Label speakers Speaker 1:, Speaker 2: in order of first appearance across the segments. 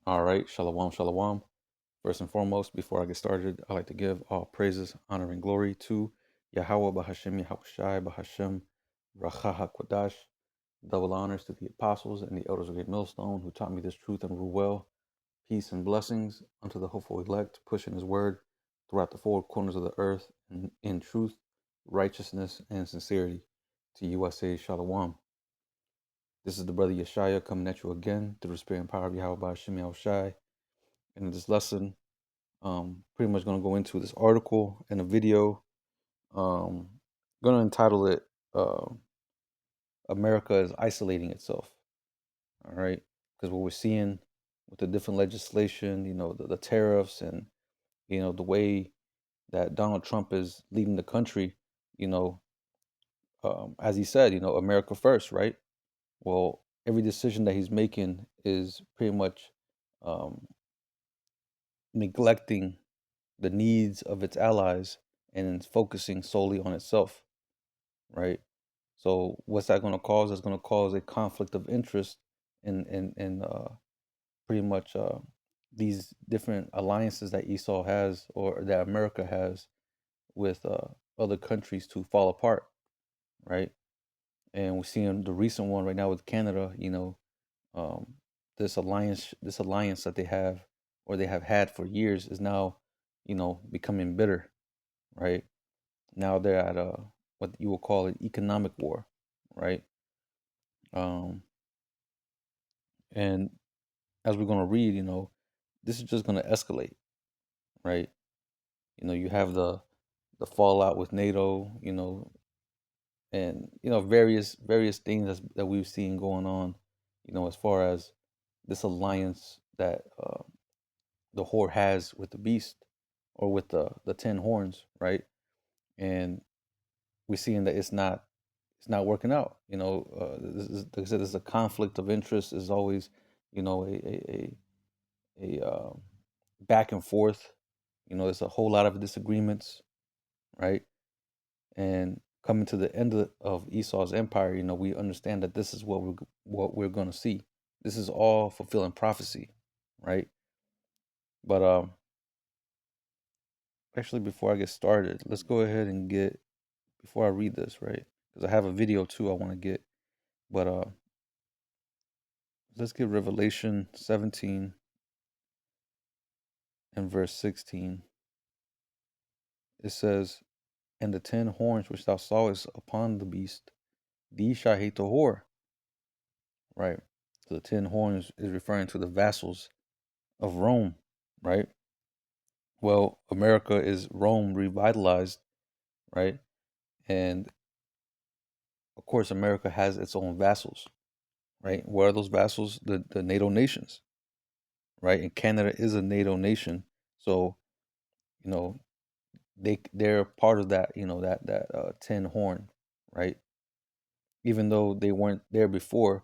Speaker 1: All right, shalom, shalom. First and foremost, before I get started, I like to give all praises, honor, and glory to Yahweh Bahashem Yahushai Bahashem Racha HaKodash. Double honors to the apostles and the elders of Great Millstone who taught me this truth and rule well. Peace and blessings unto the hopeful elect, pushing his word throughout the four corners of the earth in truth, righteousness, and sincerity. To you I say shalom. This is the brother Yeshaya coming at you again through the spirit and power of Yahweh Bahashem Yahushai. And in this lesson, pretty much going to go into this article and a video. Going to entitle it America is Isolating Itself. All right. Because what we're seeing with the different legislation, the tariffs and, the way that Donald Trump is leading the country, you know, as he said, America first, right? Well, every decision that he's making is pretty much um, neglecting the needs of its allies and focusing solely on itself, right? So what's that going to cause? It's going to cause a conflict of interest in pretty much these different alliances that Esau has or that America has with other countries to fall apart, right? And we're seeing the recent one right now with Canada. Um, this alliance that they have or they have had for years is now, becoming bitter, right? Now they're at a what you will call an economic war, right? Um, and as we're gonna read, this is just gonna escalate, right? You have the fallout with NATO, and various things that we've seen going on, as far as this alliance that the whore has with the beast or with the 10 horns, right? And we're seeing that it's not working out. Like I said, there's a conflict of interest. Is always, a back and forth. There's a whole lot of disagreements, right? And coming to the end of Esau's empire, we understand that this is what we're going to see. This is all fulfilling prophecy, right? But actually, before I get started, let's go ahead and get before I read this, right? Because I have a video too I want to get, but let's get Revelation 17 and verse 16. It says, "And the 10 horns which thou sawest upon the beast, these shall hate the whore." Right. So the 10 horns is referring to the vassals of Rome, right? Well, America is Rome revitalized, right? And of course, America has its own vassals, right? What are those vassals? The NATO nations, right? And Canada is a NATO nation, so you know they're part of that, that 10 horn, right? Even though they weren't there before,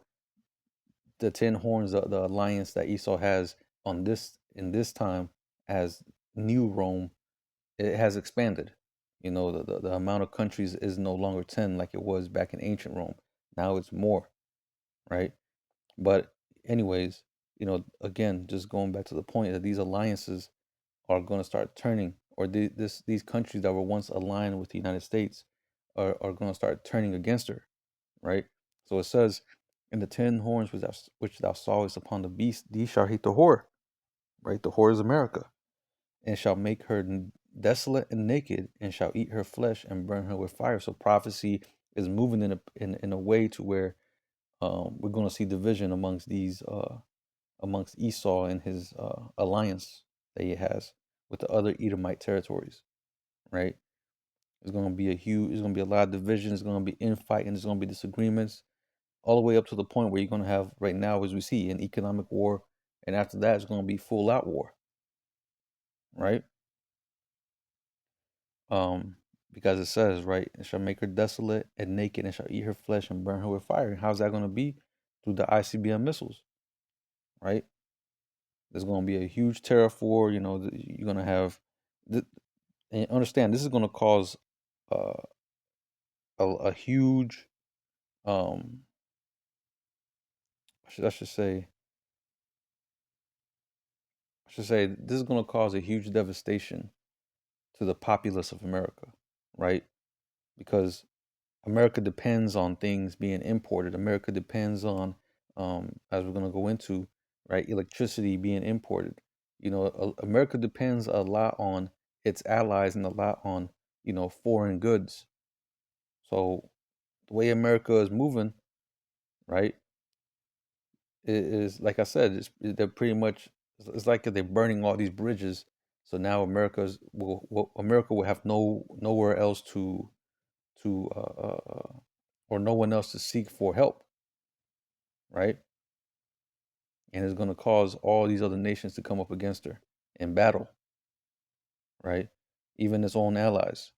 Speaker 1: the 10 horns, the alliance that Esau has on this in this time as New Rome, it has expanded. The amount of countries is no longer 10 like it was back in ancient Rome. Now it's more, right? But anyways, again, just going back to the point that these alliances are going to start turning, or these countries that were once aligned with the United States are going to start turning against her, right? So it says, "In the 10 horns which thou sawest upon the beast, these shall hate the whore," right? The whore is America, "and shall make her desolate and naked, and shall eat her flesh and burn her with fire." So prophecy is moving in a way to where we're going to see division amongst Esau and his alliance that he has with the other Edomite territories, right? There's going to be a lot of division. There's going to be infighting. There's going to be disagreements, all the way up to the point where you're going to have right now, as we see, an economic war, and after that, it's going to be full out war, right? Um, because it says, right, "and shall make her desolate and naked, and shall eat her flesh and burn her with fire." And how's that going to be? Through the ICBM missiles, right? There's going to be a huge tariff war. You're going to have, and understand, this is going to cause uh, a huge, um, I should say, should say this is going to cause a huge devastation to the populace of America, right? Because America depends on things being imported. America depends on, as we're going to go into, right, electricity being imported. America depends a lot on its allies and a lot on, foreign goods. So the way America is moving, right, is like I said, they're pretty much, it's like they're burning all these bridges. So now America will have nowhere else to or no one else to seek for help, right? And it's going to cause all these other nations to come up against her in battle, right? Even its own allies.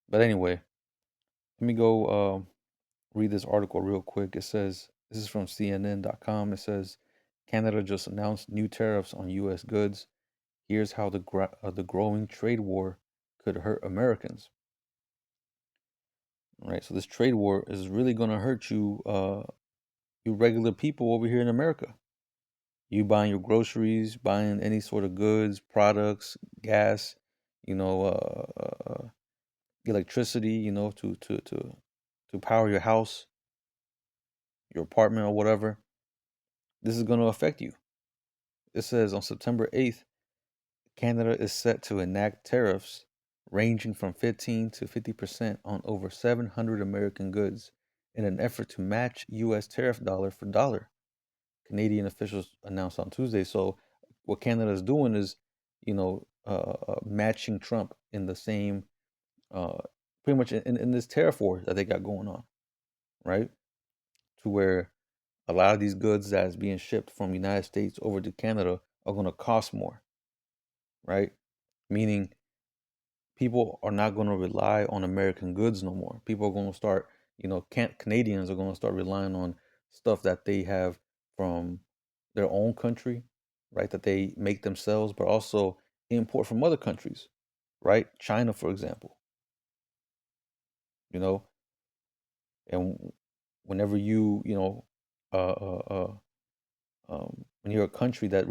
Speaker 1: But anyway, let me go read this article real quick. It says, this is from CNN.com. It says, Canada just announced new tariffs on U.S. goods. Here's how the growing trade war could hurt Americans. Right, so this trade war is really going to hurt you regular people over here in America. You buying your groceries, buying any sort of goods, products, gas, you know, electricity, to power your house, your apartment, or whatever. This is going to affect you. It says on September 8th, Canada is set to enact tariffs ranging from 15 to 50% on over 700 American goods in an effort to match U.S. tariff dollar for dollar, Canadian officials announced on Tuesday. So, what Canada is doing is, matching Trump in the same, uh, pretty much in this tariff war that they got going on, right? To where a lot of these goods that is being shipped from the United States over to Canada are going to cost more, right? Meaning people are not going to rely on American goods no more. People are going to start, Canadians are going to start relying on stuff that they have from their own country, right? That they make themselves, but also import from other countries, right? China, for example, you know, and whenever uh, uh, uh, when you're a country that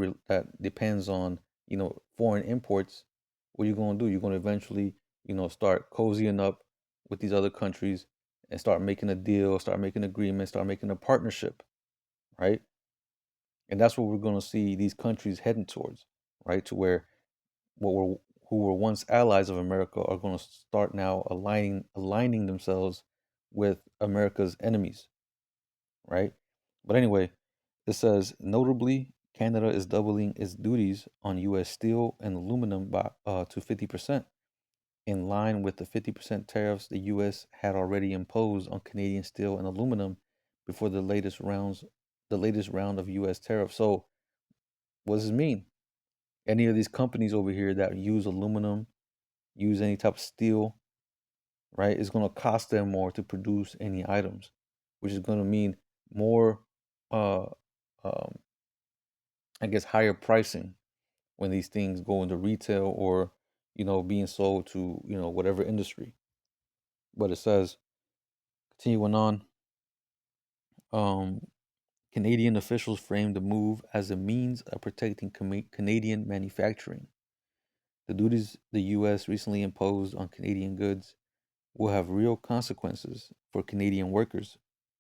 Speaker 1: depends on, foreign imports, what are you going to do? You're going to eventually, start cozying up with these other countries and start making a deal, start making agreements, start making a partnership, right? And that's what we're going to see these countries heading towards, right? To where what were who were once allies of America are going to start now aligning themselves with America's enemies, right? But anyway, it says notably, Canada is doubling its duties on U.S. steel and aluminum to 50%, in line with the 50% tariffs the U.S. had already imposed on Canadian steel and aluminum before the latest round of U.S. tariffs. So, what does this mean? Any of these companies over here that use aluminum, use any type of steel, right, is going to cost them more to produce any items, which is going to mean more, uh, um, I guess, higher pricing when these things go into retail or, being sold to, whatever industry. But it says, continuing on, um, Canadian officials framed the move as a means of protecting Canadian manufacturing. The duties the U.S. recently imposed on Canadian goods will have real consequences for Canadian workers,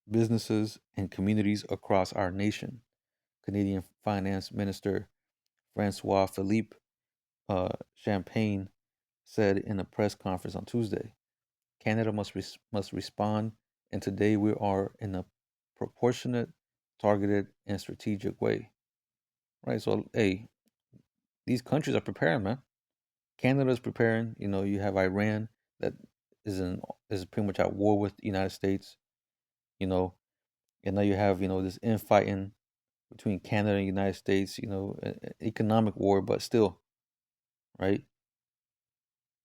Speaker 1: businesses, and communities across our nation, Canadian Finance Minister Francois Philippe Champagne said in a press conference on Tuesday. Canada must respond, and today we are in a proportionate, targeted, and strategic way. Right. So, hey, these countries are preparing, man. Canada is preparing. You have Iran that is pretty much at war with the United States. You know, and now you have this infighting between Canada and the United States. Economic war, but still, right?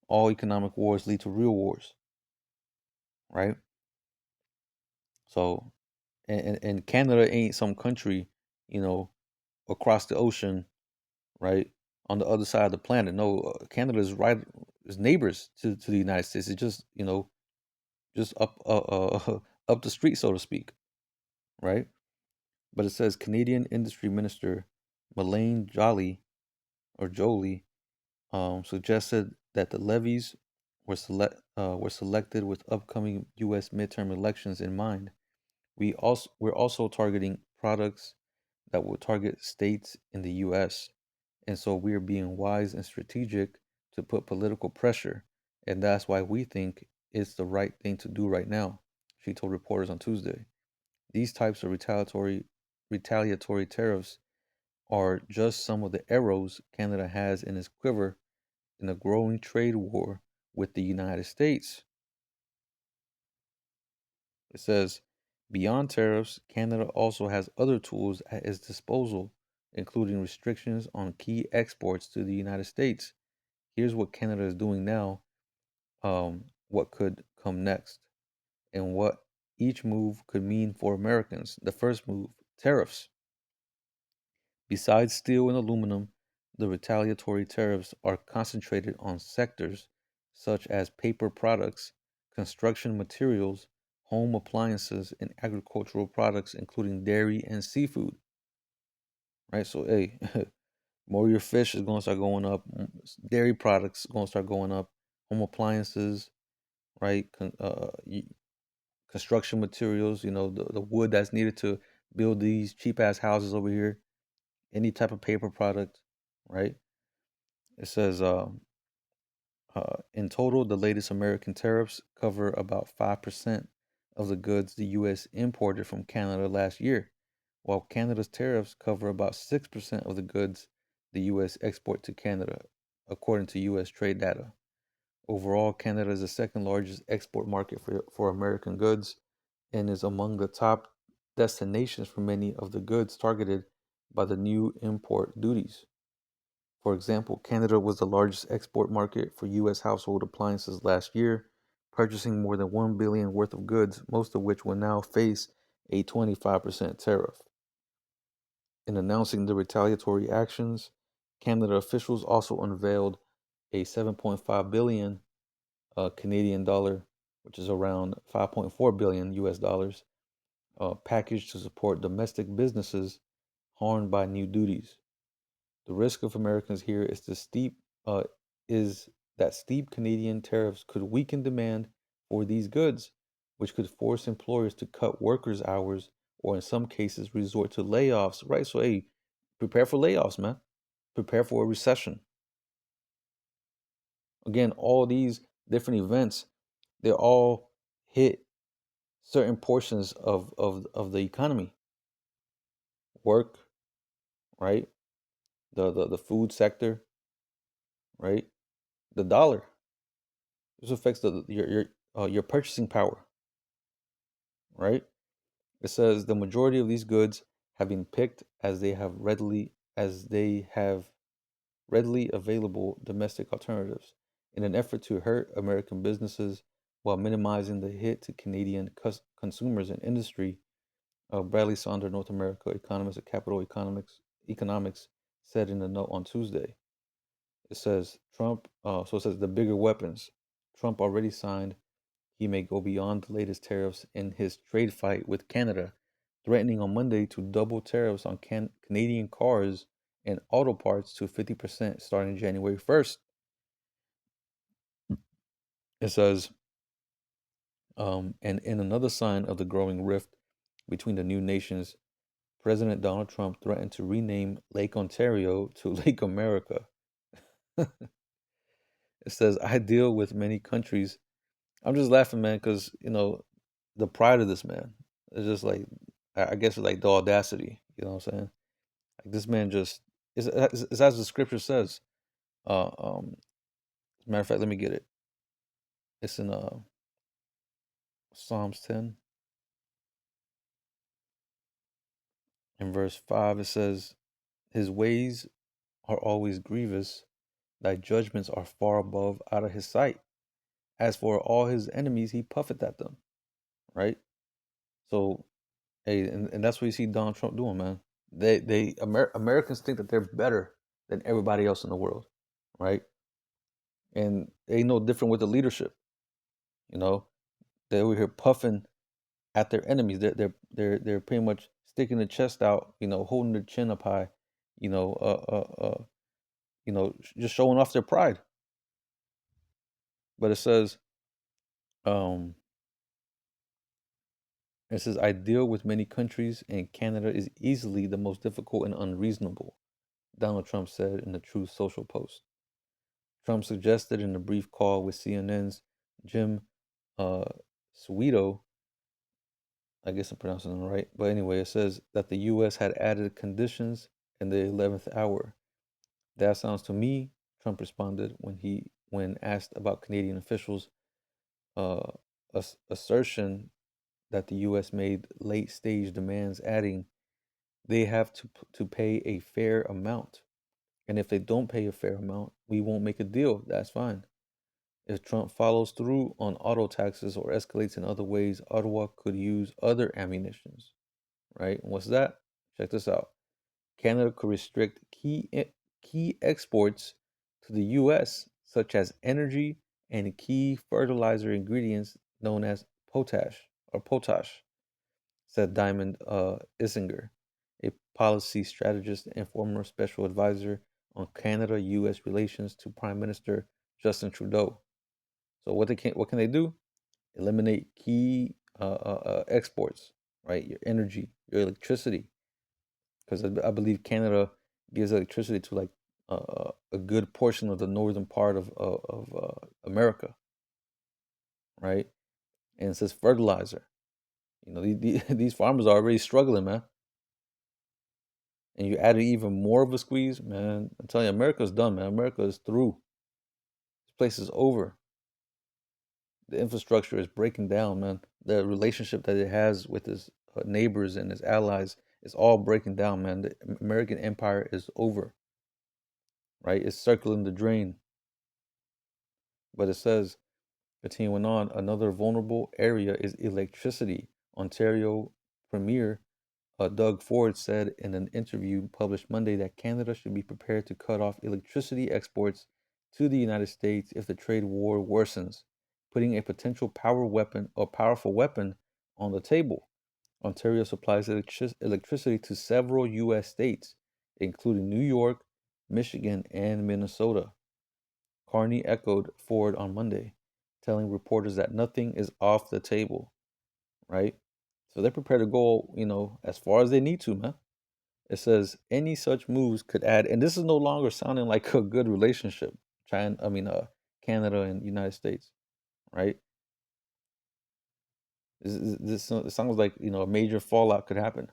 Speaker 1: All economic wars lead to real wars, right? So, and Canada ain't some country, you know, across the ocean, right, on the other side of the planet. No, Canada is right, is neighbors to the United States. It's just just up up the street, so to speak, right? But it says Canadian Industry Minister Melaine Joly or Jolie suggested that the levies were selected with upcoming U.S. midterm elections in mind. We're also targeting products that will target states in the U.S. And so we're being wise and strategic to put political pressure, and that's why we think it's the right thing to do right now. She told reporters on Tuesday. These types of retaliatory tariffs are just some of the arrows Canada has in its quiver in a growing trade war with the United States. It says, beyond tariffs, Canada also has other tools at its disposal, including restrictions on key exports to the United States. Here's what Canada is doing now, what could come next, and what each move could mean for Americans. The first move, tariffs. Besides steel and aluminum, the retaliatory tariffs are concentrated on sectors such as paper products, construction materials, home appliances, and agricultural products, including dairy and seafood. Right? So, hey, more of your fish is going to start going up. Dairy products going to start going up. Home appliances, right? Construction materials, the wood that's needed to build these cheap ass houses over here. Any type of paper product, right? It says, in total, the latest American tariffs cover about 5% of the goods the U.S. imported from Canada last year, while Canada's tariffs cover about 6% of the goods the U.S. export to Canada, according to U.S. trade data. Overall, Canada is the second largest export market for American goods and is among the top destinations for many of the goods targeted by the new import duties. For example, Canada was the largest export market for U.S. household appliances last year, purchasing more than $1 billion worth of goods, most of which will now face a 25% tariff. In announcing the retaliatory actions, Canada officials also unveiled a 7.5 billion Canadian dollar, which is around 5.4 billion US dollars, package to support domestic businesses harmed by new duties. The risk of Americans here is that steep Canadian tariffs could weaken demand for these goods, which could force employers to cut workers' hours or in some cases resort to layoffs. Right? So hey, prepare for layoffs, man. Prepare for a recession. Again, all these different events, they all hit certain portions of the economy. Work, right? The food sector, right? The dollar. This affects your purchasing power, right? It says the majority of these goods have been picked as they have readily available domestic alternatives in an effort to hurt American businesses while minimizing the hit to Canadian consumers and industry. Bradley Saunders, North America economist at Capital Economics, said in a note on Tuesday. It says so it says the bigger weapons. Trump already signed he may go beyond the latest tariffs in his trade fight with Canada, threatening on Monday to double tariffs on Canadian cars and auto parts to 50% starting January 1st. It says, and in another sign of the growing rift between the new nations, President Donald Trump threatened to rename Lake Ontario to Lake America. It says, I deal with many countries. I'm just laughing, man, because, the pride of this man. It's just like, I guess it's like the audacity. You know what I'm saying? Like this man just, it's as the scripture says. As a matter of fact, let me get it. It's in Psalms 10. In verse 5, it says, his ways are always grievous. Thy judgments are far above out of his sight. As for all his enemies, he puffeth at them. Right? So, hey, and that's what you see Donald Trump doing, man. Americans think that they're better than everybody else in the world, right? And they no different with the leadership. You know, they over here puffing at their enemies. They're pretty much sticking their chest out, holding their chin up high, you know, just showing off their pride. But um, it says ideal with many countries, and Canada is easily the most difficult and unreasonable. Donald Trump said in the Truth Social post. Trump suggested in a brief call with CNN's Jim uh, Sweeto, I guess I'm pronouncing it right, but anyway, it says that the U.S. had added conditions in the 11th hour. That sounds to me, Trump responded when asked about Canadian officials' uh, assertion that the U.S. made late stage demands, adding they have to pay a fair amount, and if they don't pay a fair amount, we won't make a deal. That's fine. If Trump follows through on auto taxes or escalates in other ways, Ottawa could use other ammunitions, right? And what's that? Check this out. Canada could restrict key exports to the US, such as energy and key fertilizer ingredients known as potash, said Diamond Isinger, a policy strategist and former special advisor on Canada US relations to Prime Minister Justin Trudeau. So what can they do? Eliminate key exports, right? Your energy, your electricity, because I believe Canada gives electricity to like a good portion of the northern part of America, right? And it says fertilizer. You know, these farmers are already struggling, man. And you added even more of a squeeze, man. I'm telling you, America's done, man. America is through. This place is over. The infrastructure is breaking down, man. The relationship that it has with its neighbors and its allies is all breaking down, man. The American empire is over, right? It's circling the drain. But it says, continuing on, another vulnerable area is electricity. Ontario Premier Doug Ford said in an interview published Monday that Canada should be prepared to cut off electricity exports to the United States if the trade war worsens, putting a potential powerful weapon on the table. Ontario supplies electricity to several U.S. states, including New York, Michigan, and Minnesota. Carney echoed Ford on Monday, telling reporters that nothing is off the table, right? So they're prepared to go, as far as they need to, man. It says any such moves could add, and this is no longer sounding like a good relationship. Canada and United States, right? This it sounds like a major fallout could happen.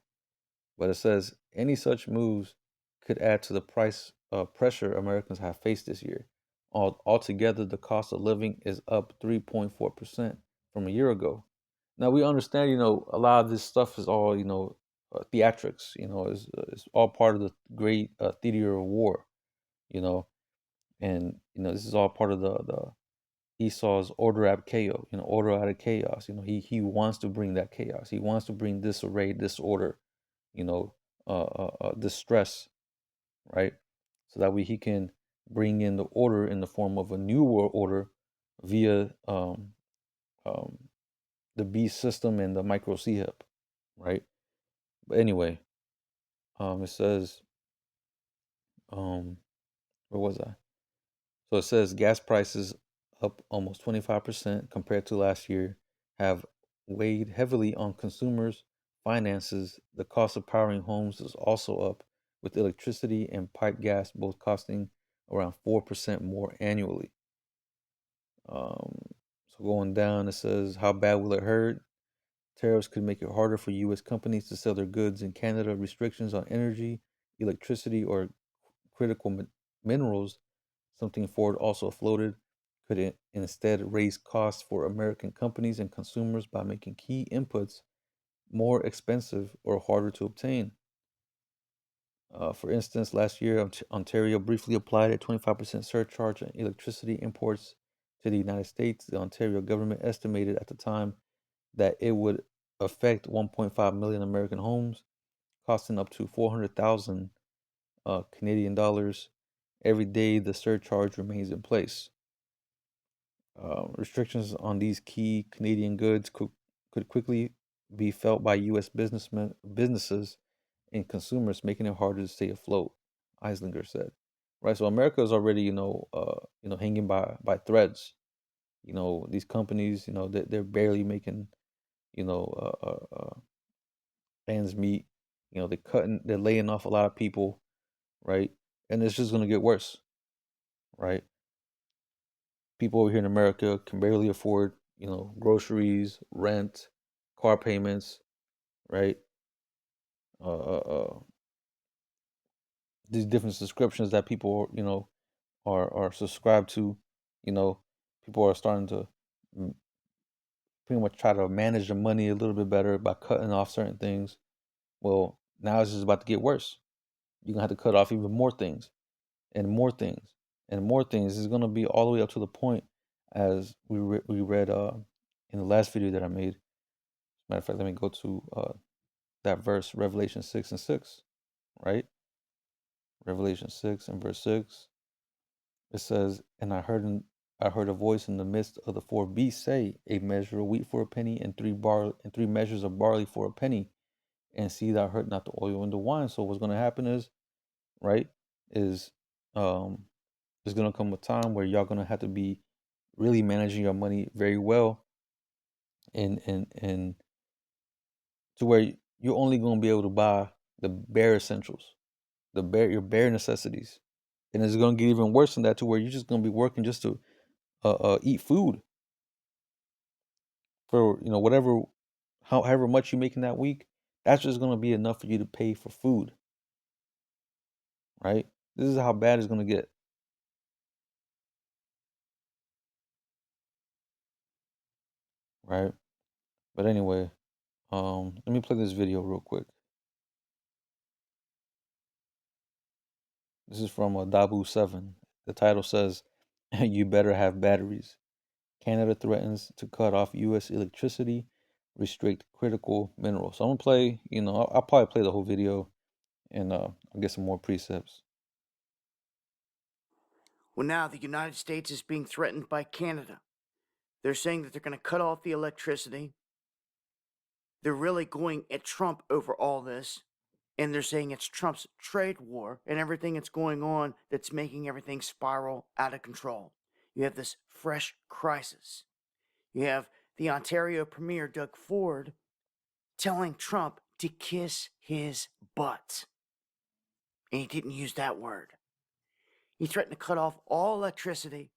Speaker 1: But it says any such moves could add to the price pressure Americans have faced this year. Altogether, the cost of living is up 3.4% from a year ago. Now we understand, a lot of this stuff is all, theatrics. It's all part of the great theater of war. You know, and this is all part of the Esau's order out of chaos. Order out of chaos. He wants to bring that chaos. He wants to bring disarray, disorder, distress, right? So that way he can bring in the order in the form of a new world order via um, the beast system and the micro C hip, right? But anyway, it says, um, where was I? So it says gas prices up almost 25% compared to last year have weighed heavily on consumers' finances. The cost of powering homes is also up, with electricity and pipe gas both costing around 4% more annually. So going down, it says, how bad will it hurt? Tariffs could make it harder for U.S. companies to sell their goods in Canada. Restrictions on energy, electricity, or critical minerals, something Ford also floated, could instead raise costs for American companies and consumers by making key inputs more expensive or harder to obtain. For instance, last year, Ontario briefly applied a 25% surcharge on electricity imports to the United States. The Ontario government estimated at the time that it would affect 1.5 million American homes, costing up to 400,000 Canadian dollars every day the surcharge remains in place. Restrictions on these key Canadian goods could quickly be felt by U.S. businesses and consumers, making it harder to stay afloat. Eislinger said, right? So America is already, hanging by threads. These companies, they're barely making, you know, ends meet. They're laying off a lot of people, right? And it's just gonna get worse, right? People over here in America can barely afford, groceries, rent, car payments, right? Uh, uh, uh, these different subscriptions that people, are subscribed to, you know, people are starting to mm, pretty much try to manage their money a little bit better by cutting off certain things. Well, now it's just about to get worse. You're gonna have to cut off even more things and more things and more things. It's gonna be all the way up to the point as we read in the last video that I made. Matter of fact, let me go to that verse, Revelation 6:6, right? Revelation 6 and verse 6. It says, "And I heard a voice in the midst of the four beasts say, A measure of wheat for a penny, and three measures of barley for a penny, and see thou hurt not the oil and the wine." So what's going to happen is, right, is um, there's going to come a time where y'all going to have to be really managing your money very well, and to where you're only going to be able to buy the bare essentials, your bare necessities, and it's going to get even worse than that, to where you're just going to be working just to eat food for whatever, however much you make in that week. That's just going to be enough for you to pay for food, right? This is how bad it's going to get, right? But anyway, let me play this video real quick. This is from Dabu 7. The title says, "You better have batteries. Canada threatens to cut off U.S. electricity, restrict critical minerals." So I'm gonna play. I'll probably play the whole video, and I'll get some more precepts.
Speaker 2: Well, now the United States is being threatened by Canada. They're saying that they're going to cut off the electricity. They're really going at Trump over all this. And they're saying it's Trump's trade war and everything that's going on that's making everything spiral out of control. You have this fresh crisis. You have the Ontario Premier, Doug Ford, telling Trump to kiss his butt. And he didn't use that word. He threatened to cut off all electricity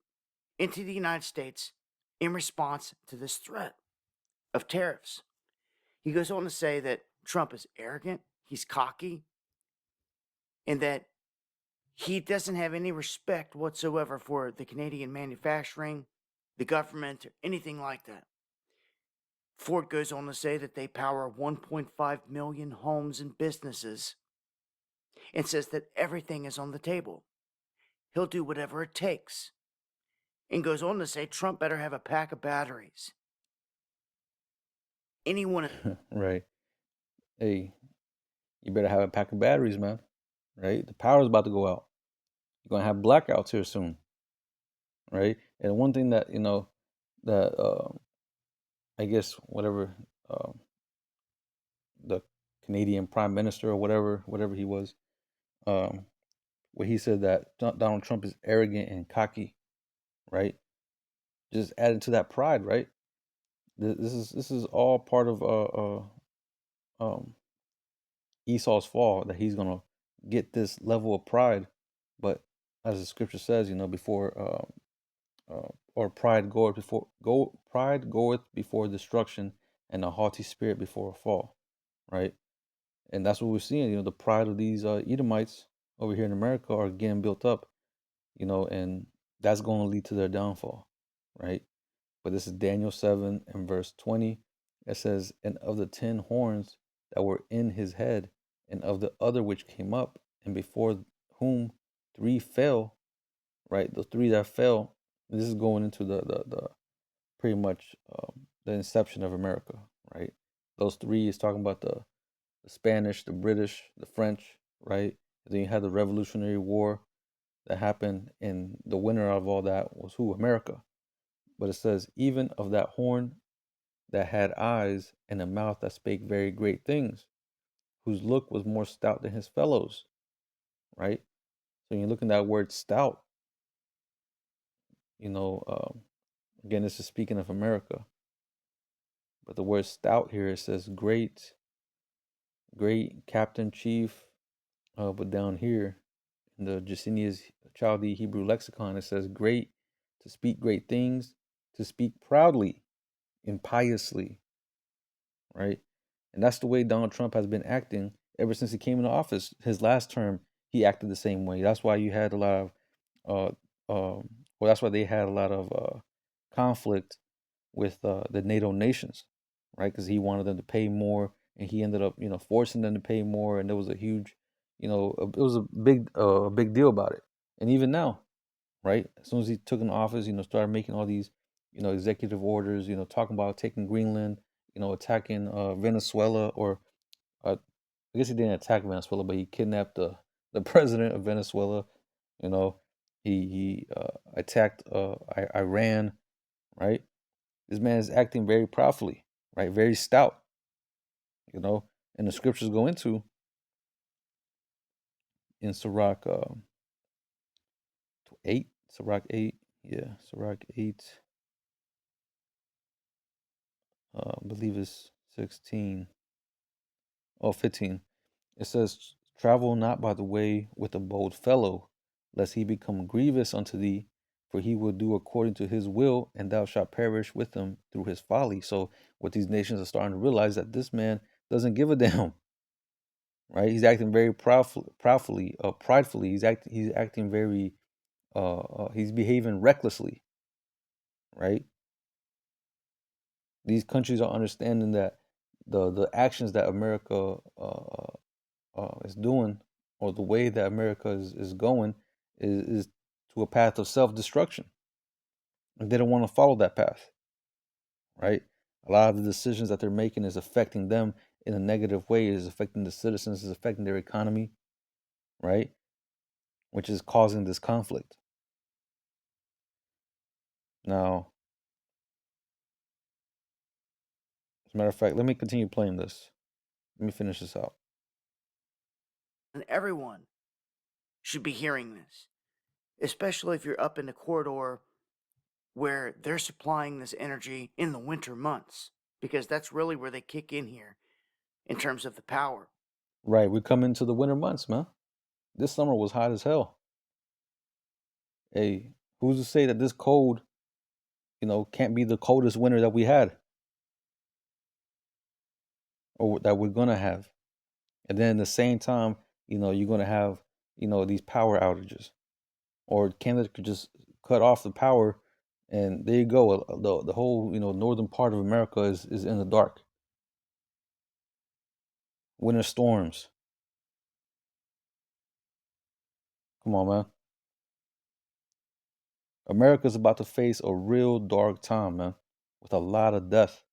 Speaker 2: into the United States in response to this threat of tariffs. He goes on to say that Trump is arrogant, he's cocky, and that he doesn't have any respect whatsoever for the Canadian manufacturing, the government, or anything like that. Ford goes on to say that they power 1.5 million homes and businesses and says that everything is on the table. He'll do whatever it takes. And goes on to say Trump better have a pack of batteries. Anyone
Speaker 1: Right? Hey, you better have a pack of batteries, man. Right? The power's about to go out. You're gonna have blackouts here soon, right? And one thing that that I guess whatever um, the Canadian Prime Minister or whatever he was, um, where he said that Donald Trump is arrogant and cocky, right? Just added to that pride, right? This is all part of um, Esau's fall, that he's gonna get this level of pride, but as the scripture says, before or pride goeth before destruction, and a haughty spirit before a fall, right? And that's what we're seeing. The pride of these Edomites over here in America are getting built up, and that's going to lead to their downfall, right? But this is Daniel 7 and verse 20. It says, "And of the 10 horns that were in his head, and of the other which came up, and before whom 3 fell," right? The 3 that fell, this is going into the pretty much the inception of America, right? Those 3 is talking about the Spanish, the British, the French, right? And then you had the Revolutionary War that happened, and the winner of all that was who? America. But it says, "Even of that horn that had eyes, and a mouth that spake very great things, whose look was more stout than his fellows," right? So when you look at that word stout, you know, again, this is speaking of America, but the word stout here, it says great, great captain, chief. But down here in the Gesenia's Chaldee Hebrew lexicon, it says great, to speak great things, to speak proudly and piously, right? And that's the way Donald Trump has been acting ever since he came into office. His last term, he acted the same way. That's why you had a lot of, well, that's why they had a lot of conflict with the NATO nations, right? Because he wanted them to pay more, and he ended up, forcing them to pay more, and there was a huge, it was a big deal about it. And even now, right, as soon as he took in office, started making all these, executive orders, talking about taking Greenland, attacking Venezuela, or I guess he didn't attack Venezuela, but he kidnapped the president of Venezuela. You know, he attacked Iran, right? This man is acting very proudly, right? Very stout, and the scriptures go into in Sirach 8, Sirach 8, yeah, Sirach 8, I believe it's 16, oh, 15. It says, travel not by the way with a bold fellow, lest he become grievous unto thee, for he will do according to his will, and thou shalt perish with him through his folly. So what these nations are starting to realize, that this man doesn't give a damn, right? He's acting very pridefully. He's acting very, he's behaving recklessly, right? These countries are understanding that the actions that America is doing, or the way that America is going, is to a path of self destruction, and they don't want to follow that path, right? A lot of the decisions that they're making is affecting them in a negative way, is affecting the citizens, is affecting their economy, right? Which is causing this conflict. Now, as a matter of fact, let me continue playing this. Let me finish this out.
Speaker 2: And everyone should be hearing this, especially if you're up in the corridor where they're supplying this energy in the winter months, because that's really where they kick in here in terms of the power.
Speaker 1: Right, we come into the winter months, man. This summer was hot as hell. Hey, who's to say that this cold, can't be the coldest winter that we had, or that we're gonna have? And then at the same time, you're gonna have, these power outages, or Canada could just cut off the power, and there you go. The whole, northern part of America is in the dark. Winter storms. Come on, man. America's about to face a real dark time, man, with a lot of death.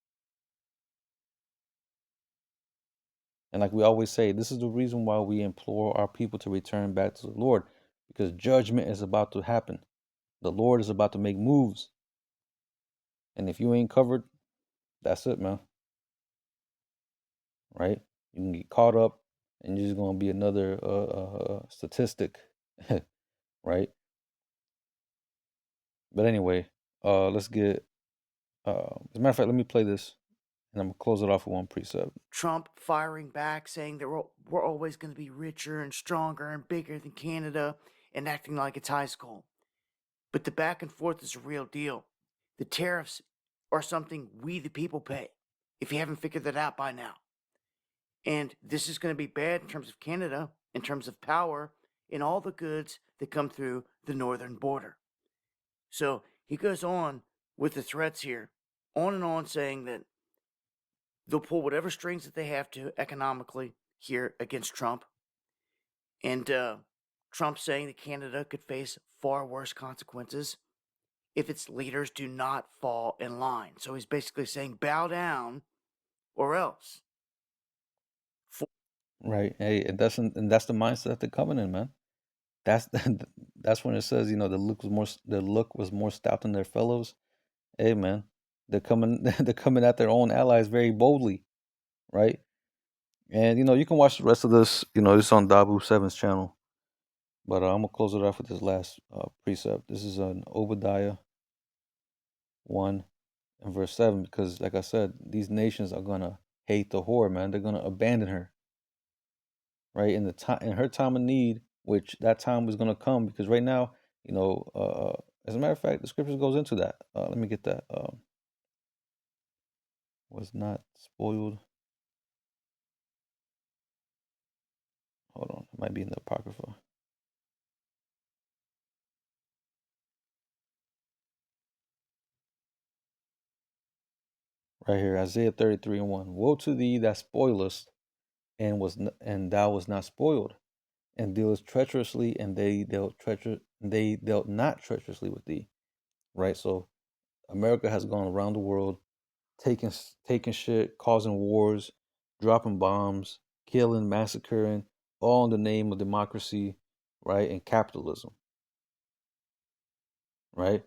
Speaker 1: And like we always say, this is the reason why we implore our people to return back to the Lord, because judgment is about to happen. The Lord is about to make moves. And if you ain't covered, that's it, man. Right? You can get caught up, and you're just going to be another statistic. Right? But anyway, let's get, as a matter of fact, let me play this, and I'm going to close it off with one precept.
Speaker 2: Trump firing back, saying that we're always going to be richer and stronger and bigger than Canada, and acting like it's high school. But the back and forth is a real deal. The tariffs are something we, the people, pay, if you haven't figured that out by now. And this is going to be bad in terms of Canada, in terms of power, and all the goods that come through the northern border. So he goes on with the threats here, on and on, saying that they'll pull whatever strings that they have to economically here against Trump. And Trump saying that Canada could face far worse consequences if its leaders do not fall in line. So he's basically saying, bow down or else.
Speaker 1: Right. Hey, and that's the mindset that they're coming in, man. That's that's when it says, the look was more stout than their fellows. Hey, man, they're coming they're coming at their own allies very boldly, right? And you can watch the rest of this. This on Dabu 7's channel. But I'm gonna close it off with this last precept. This is an Obadiah 1 and verse 7, because like I said, these nations are gonna hate the whore, man. They're gonna abandon her, right? In her time of need, which that time was gonna come, because right now, as a matter of fact, the scriptures goes into that. Let me get that. Was not spoiled. Hold on, it might be in the Apocrypha. Right here, Isaiah 33:1. Woe to thee that spoilest, and thou was not spoiled, and dealest treacherously, and they dealt not treacherously with thee. Right. So America has gone around the world, taking shit, causing wars, dropping bombs, killing, massacring, all in the name of democracy, right, and capitalism. Right.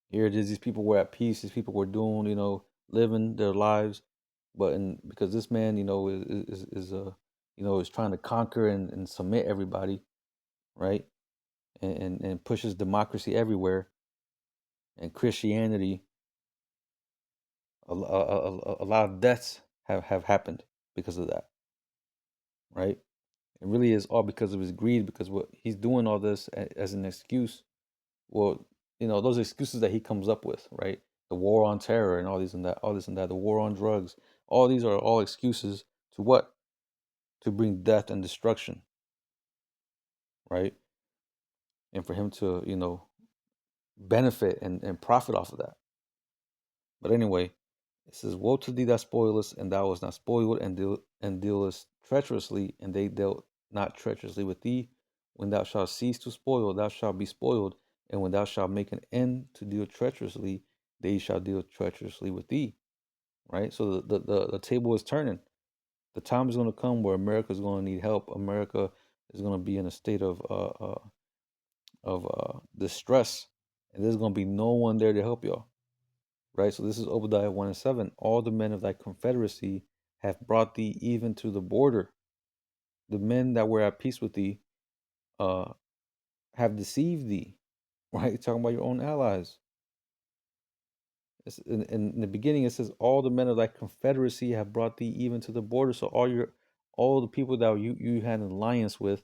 Speaker 1: Here it is. These people were at peace. These people were doing, living their lives, because this man, is trying to conquer and submit everybody, right, and pushes democracy everywhere, and Christianity. A lot of deaths have happened because of that, right? It really is all because of his greed. Because what he's doing all this as an excuse. Well, those excuses that he comes up with, right? The war on terror and all these and that, all this and that, the war on drugs, all these are all excuses to what? To bring death and destruction, right? And for him to, benefit and profit off of that. But anyway, it says, woe to thee that spoilest, and thou was not spoiled, and dealest treacherously, and they dealt not treacherously with thee. When thou shalt cease to spoil, thou shalt be spoiled, and when thou shalt make an end to deal treacherously, they shall deal treacherously with thee. Right? So the table is turning. The time is going to come where America is going to need help. America is going to be in a state of distress, and there's going to be no one there to help y'all. Right? So this is Obadiah 1 and 7. All the men of thy confederacy have brought thee even to the border. The men that were at peace with thee uh, have deceived thee. Right? You're talking about your own allies. In the beginning, it says, all the men of thy confederacy have brought thee even to the border. So all the people that you had an alliance with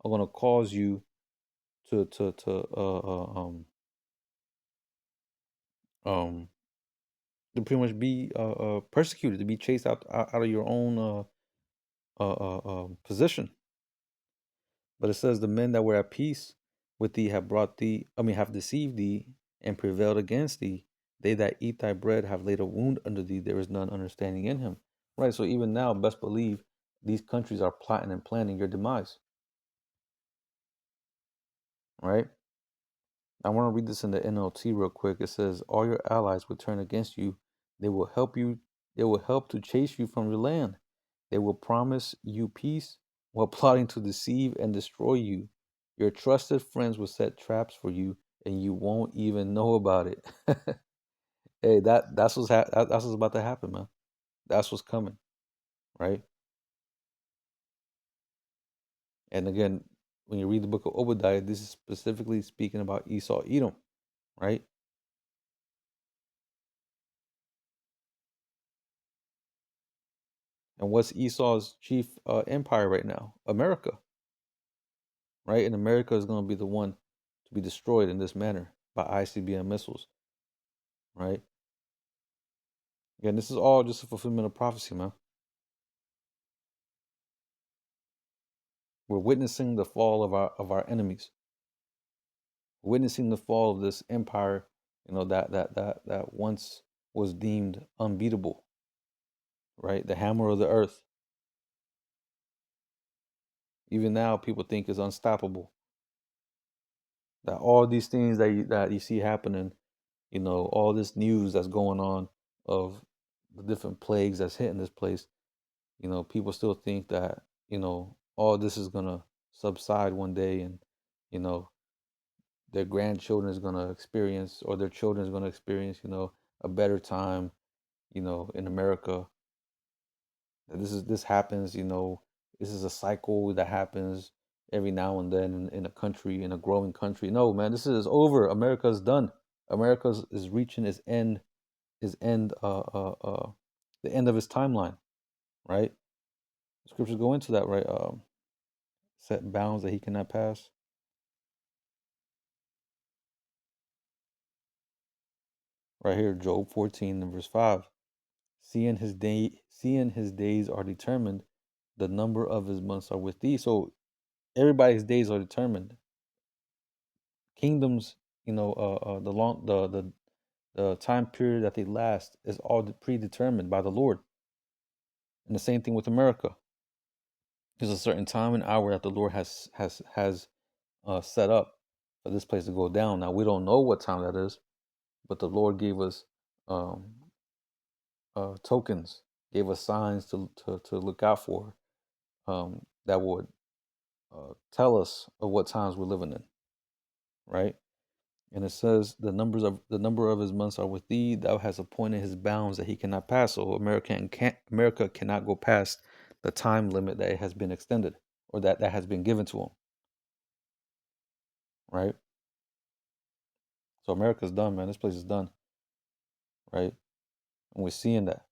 Speaker 1: are going to cause you um to pretty much be persecuted, to be chased out of your own position. But it says, the men that were at peace with thee have have deceived thee and prevailed against thee. They that eat thy bread have laid a wound under thee. There is none understanding in him. Right. So even now, best believe these countries are plotting and planning your demise. Right. I want to read this in the NLT real quick. It says, all your allies will turn against you. They will help you. They will help to chase you from your land. They will promise you peace while plotting to deceive and destroy you. Your trusted friends will set traps for you, and you won't even know about it. Hey, that's what's about to happen, man. That's what's coming, right? And again, when you read the book of Obadiah, this is specifically speaking about Esau, Edom, right? And what's Esau's chief empire right now? America, right? And America is going to be the one to be destroyed in this manner by ICBM missiles, right? Again, this is all just a fulfillment of prophecy, man. We're witnessing the fall of our enemies. We're witnessing the fall of this empire, that once was deemed unbeatable, right? The hammer of the earth. Even now, people think is unstoppable. That all these things that you see happening, all this news that's going on of the different plagues that's hitting this place, people still think that, all this is gonna subside one day, and, you know, their grandchildren is gonna experience, or their children is gonna experience, a better time, in America. That this happens, this is a cycle that happens. every now and then in a country, in a growing country. No, man, this is over. America's done. America is reaching his end, the end of his timeline, right? Scriptures go into that, right? Set bounds that he cannot pass. Right here, Job 14 and verse 5. Seeing his days are determined, the number of his months are with thee. So everybody's days are determined. Kingdoms, the time period that they last is all predetermined by the Lord. And the same thing with America. There's a certain time and hour that the Lord has set up for this place to go down. Now we don't know what time that is, but the Lord gave us um, tokens, gave us signs to look out for, that would tell us of what times we're living in, right? And it says the number of his months are with thee. Thou hast appointed his bounds that he cannot pass. So America cannot go past the time limit that it has been extended, or that has been given to him, right? So America's done, man. This place is done, right? And we're seeing that.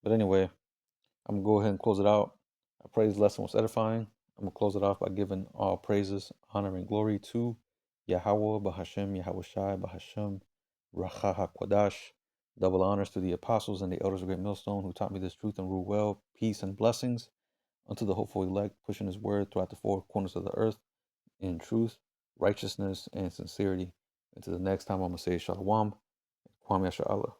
Speaker 1: But anyway, I'm gonna go ahead and close it out. I pray this lesson was edifying. I'm gonna close it off by giving all praises, honor, and glory to Yahweh, Bahashem, Yahweh Shai, Bahashem, Racha HaKodash. Double honors to the apostles and the elders of Great Millstone who taught me this truth and rule well. Peace and blessings unto the hopeful elect, pushing his word throughout the four corners of the earth in truth, righteousness, and sincerity. Until the next time, I'm gonna say Shalom, Kwam Yasha Allah.